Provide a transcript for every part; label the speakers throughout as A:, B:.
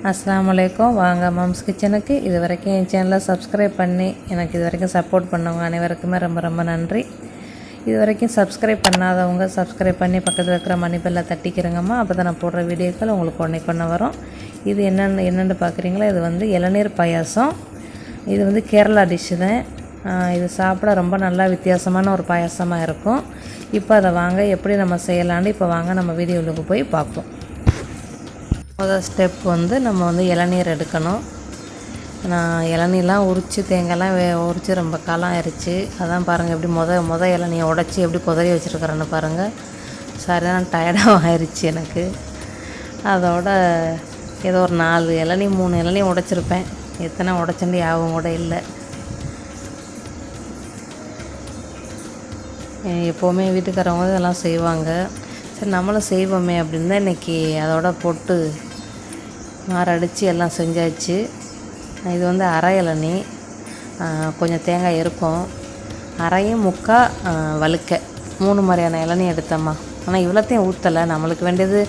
A: அஸ்ஸலாமு அலைக்கும். வாங்க மம்ஸ் கிச்சனுக்கு. இது வரைக்கும் என் சேனலை சப்ஸ்கிரைப் பண்ணி எனக்கு இது வரைக்கும் சப்போர்ட் பண்ணவங்க அனைவருக்குமே ரொம்ப ரொம்ப நன்றி. இது வரைக்கும் சப்ஸ்கிரைப் பண்ணாதவங்க சப்ஸ்கிரைப் பண்ணி பக்கத்தில் இருக்கிற மணி பெல்லை தட்டிக்கிறங்கம்மா. அப்போ தான் நான் போடுற வீடியோக்கள் உங்களுக்கு ஒன்று வரும். இது என்னென்னு பார்க்குறீங்களா, இது வந்து இளநீர் பாயாசம். இது வந்து கேரளா டிஷ்ஷு தான். இது சாப்பிட ரொம்ப நல்லா வித்தியாசமான ஒரு பாயாசமாக இருக்கும். இப்போ அதை வாங்க எப்படி நம்ம செய்யலான்னு இப்போ வாங்க நம்ம வீடியோவுக்கு போய் பார்ப்போம். முதல் ஸ்டெப் வந்து நம்ம வந்து இளநீர் எடுக்கணும். நான் இளநீர்லாம் உரித்து தேங்காய்லாம் உரித்து ரொம்ப காலம் ஆயிடுச்சு. அதான் பாருங்கள் எப்படி மொதல் இளநியை உடச்சி எப்படி குதறி வச்சுருக்கிறேன்னு பாருங்கள். சரியான டயர்டாக ஆயிடுச்சு எனக்கு. அதோட ஏதோ ஒரு 4 இளநீ 3 இளநீ உடைச்சிருப்பேன். எத்தனை உடைச்சண்டி ஆகும் கூட இல்லை. எப்போவுமே வீட்டுக்காரவங்க இதெல்லாம் செய்வாங்க. சரி நம்மளும் செய்வோமே அப்படின்னு தான் இன்றைக்கி அதோட போட்டு மாரடித்து எல்லாம் செஞ்சாச்சு. இது வந்து அரை இளநீ, கொஞ்சம் தேங்காய் இருக்கும். அரையும் முக்கால் வழுக்க 3 மாதிரியான இளநீ எடுத்தம்மா. ஆனால் இவ்வளோத்தையும் ஊற்றலை. நம்மளுக்கு வேண்டியது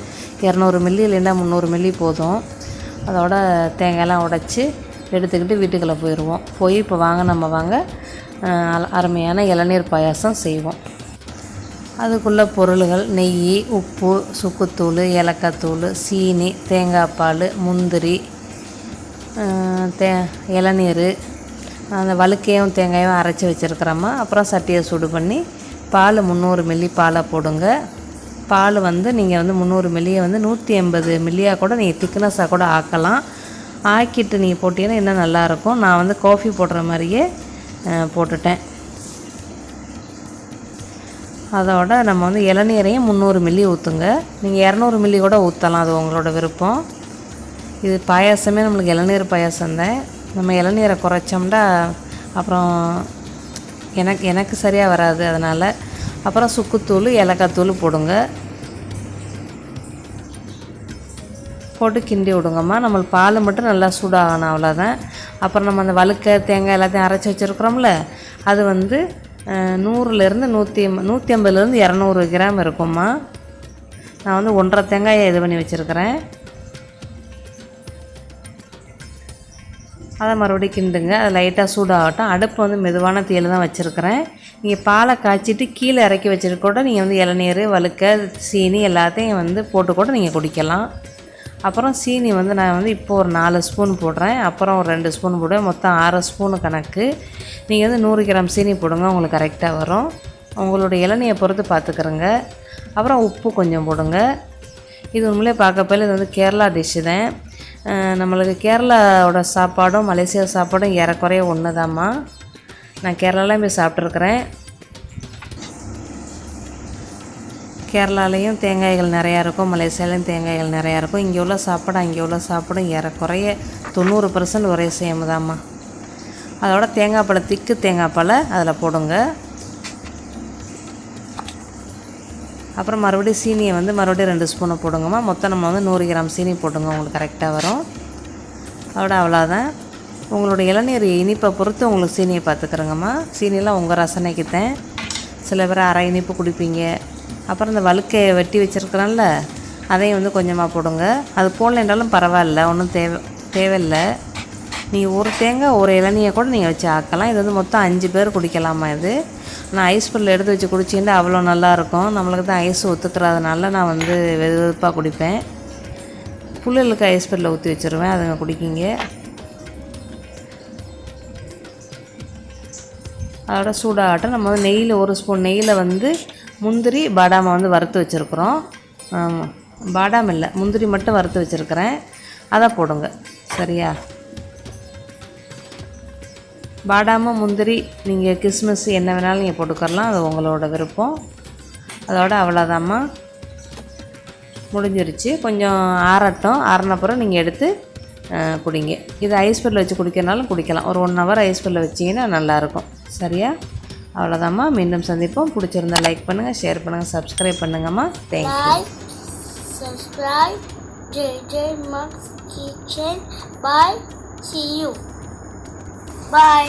A: 200 மில்லி இல்லைன்னா 300 மில்லி போதும். அதோட தேங்காயெல்லாம் உடைச்சி எடுத்துக்கிட்டு வீட்டுக்குள்ளே போயிடுவோம். போய் இப்போ வாங்க அருமையான இளநீர் பாயாசம் செய்வோம். அதுக்குள்ள பொருள்கள் நெய், உப்பு, சுக்குத்தூள், ஏலக்காய்த்தூள், சீனி, தேங்காய் பால், முந்திரி, இளநீர், அந்த வழுக்கையும் தேங்காயும் அரைச்சி வச்சுருக்கிறோமா. அப்புறம் சட்டியை சூடு பண்ணி பால் 300 மில்லி பாலை போடுங்க. பால் வந்து நீங்கள் வந்து 300 மில்லியை வந்து 180 மில்லியாக கூட நீங்கள் திக்னஸாக கூட ஆக்கலாம். ஆக்கிட்டு நீங்கள் போட்டிங்கன்னா இன்னும் நல்லாயிருக்கும். நான் வந்து காஃபி போடுற மாதிரியே போட்டுட்டேன். அதோட நம்ம வந்து இளநீரையும் 300 மில்லி ஊற்றுங்க. நீங்கள் 200 மில்லி கூட ஊற்றலாம், அது உங்களோட விருப்பம். இது பாயாசமே நம்மளுக்கு இளநீர் பாயாசம்தான். நம்ம இளநீரை குறைச்சோம்னா அப்புறம் எனக்கு சரியாக வராது. அதனால் அப்புறம் சுக்குத்தூள், ஏலக்காய்த்தூள் போடுங்க. போட்டு கிண்டி விடுங்கம்மா. நம்மளுக்கு பால் மட்டும் நல்லா சூடாகணும், அவ்வளோதான். அப்புறம் நம்ம அந்த வழுக்க தேங்காய் எல்லாத்தையும் அரைச்சி வச்சுருக்குறோம்ல, அது வந்து 100லேருந்து 150லேருந்து 200 கிராம் இருக்கும்மா. நான் வந்து 1.5 தேங்காயை இது பண்ணி வச்சுருக்கிறேன். அதை மறுபடியும் கிண்டுங்க. அது லைட்டாக சூடாகட்டும். அடுப்பு வந்து மெதுவான தீயில் தான் வச்சுருக்கிறேன். நீங்கள் பாலை காய்ச்சிட்டு கீழே இறக்கி வச்சுட்டு கூட நீங்கள் வந்து இளநீர், வழுக்க, சீனி எல்லாத்தையும் வந்து போட்டு கூட நீங்கள் குடிக்கலாம். அப்புறம் சீனி வந்து நான் வந்து இப்போது ஒரு 4 ஸ்பூன் போடுறேன். அப்புறம் ஒரு 2 ஸ்பூன் போடுவேன். மொத்தம் 6 ஸ்பூனு கணக்கு. நீங்கள் வந்து 100 கிராம் சீனி போடுங்க, உங்களுக்கு கரெக்டாக வரும். உங்களோட இளநியை பொறுத்து பார்த்துக்கிறங்க. அப்புறம் உப்பு கொஞ்சம் போடுங்க. இது உண்மையிலே பார்க்கப்போல இது வந்து கேரளா டிஷ்ஷு தான். நம்மளுக்கு கேரளாவோட சாப்பாடும் மலேசியா சாப்பாடும் ஏறக்குறைய ஒன்று தாம்மா. நான் கேரளாலாம் போய் சாப்பிட்ருக்குறேன். கேரளாலேயும் தேங்காய்கள் நிறையா இருக்கும், மலேசியாலேயும் தேங்காய்கள் நிறையா இருக்கும். இங்கே உள்ள சாப்பாடு அங்கே உள்ள சாப்பாடும் ஏறக்குறைய 90% ஒரே சேம் தாம்மா. அதோட தேங்காய் பால், திக்கு தேங்காய் பால் அதில் போடுங்க. அப்புறம் மறுபடியும் சீனியை வந்து மறுபடியும் 2 ஸ்பூனை போடுங்கம்மா. மொத்தம் நம்ம வந்து 100 கிராம் சீனி போட்டுங்க, உங்களுக்கு கரெக்டாக வரும். அதோட அவ்வளோதான். உங்களோட இளநீர் இனிப்பை பொறுத்து உங்களுக்கு சீனியை பார்த்துக்கிறோங்கம்மா. சீனியெல்லாம் உங்கள் ரசனைக்கு தான். சில பேர் அரை இனிப்பு குடிப்பீங்க. அப்புறம் இந்த வழுக்கையை வெட்டி வச்சுருக்கிறோம்ல, அதையும் வந்து கொஞ்சமாக போடுங்க. அது போடலைன்றாலும் பரவாயில்ல, ஒன்றும் தேவையில்லை. நீங்கள் ஒரு தேங்காய் ஒரு இளநியை கூட நீங்கள் வச்சு ஆக்கலாம். இது வந்து மொத்தம் 5 பேர் குடிக்கலாமா இது. நான் ஐஸ் பல்லில் எடுத்து வச்சு குடிச்சிங்கன்னா அவ்வளோ நல்லாயிருக்கும். நம்மளுக்கு தான் ஐஸ் ஒத்துக்கிறதுனால நான் வந்து வெதுப்பாக குடிப்பேன். புல்லுக்கு ஐஸ் பல்லில் ஊற்றி வச்சுருவேன், அதுங்க குடிக்கிங்க. அதோட சூடாகட்டும். நம்ம வந்து நெய்யில் 1 ஸ்பூன் நெய்யில் வந்து முந்திரி, பாதாமை வந்து வறுத்து வச்சுருக்குறோம். பாதாம் இல்லை, முந்திரி மட்டும் வறுத்து வச்சுருக்கிறேன். அதை போடுங்க, சரியா? பாதாம், முந்திரி, நீங்கள் கிஸ்மிஸ் என்ன வேணாலும் நீங்கள் போட்டுக்கரலாம், அது உங்களோட விருப்பம். அதோட அவ்வளோதாம்மா, முடிஞ்சிருச்சு. கொஞ்சம் ஆறட்டும். ஆறினப்புறம் நீங்கள் எடுத்து குடிங்க. இது ஐஸ் பல்லில் வச்சு குடிக்கிறனாலும் குடிக்கலாம். ஒரு 1 ஹவர் ஐஸ் பல்லில் வச்சிங்கன்னா நல்லாயிருக்கும், சரியா? அவ்வளோதாம்மா. மீண்டும் சந்திப்போம். பிடிச்சிருந்தா லைக் பண்ணுங்கள், ஷேர் பண்ணுங்கள், சப்ஸ்கிரைப் பண்ணுங்கம்மா. Thank you.
B: Subscribe JJmum'skitchen. Bye. See you. Bye.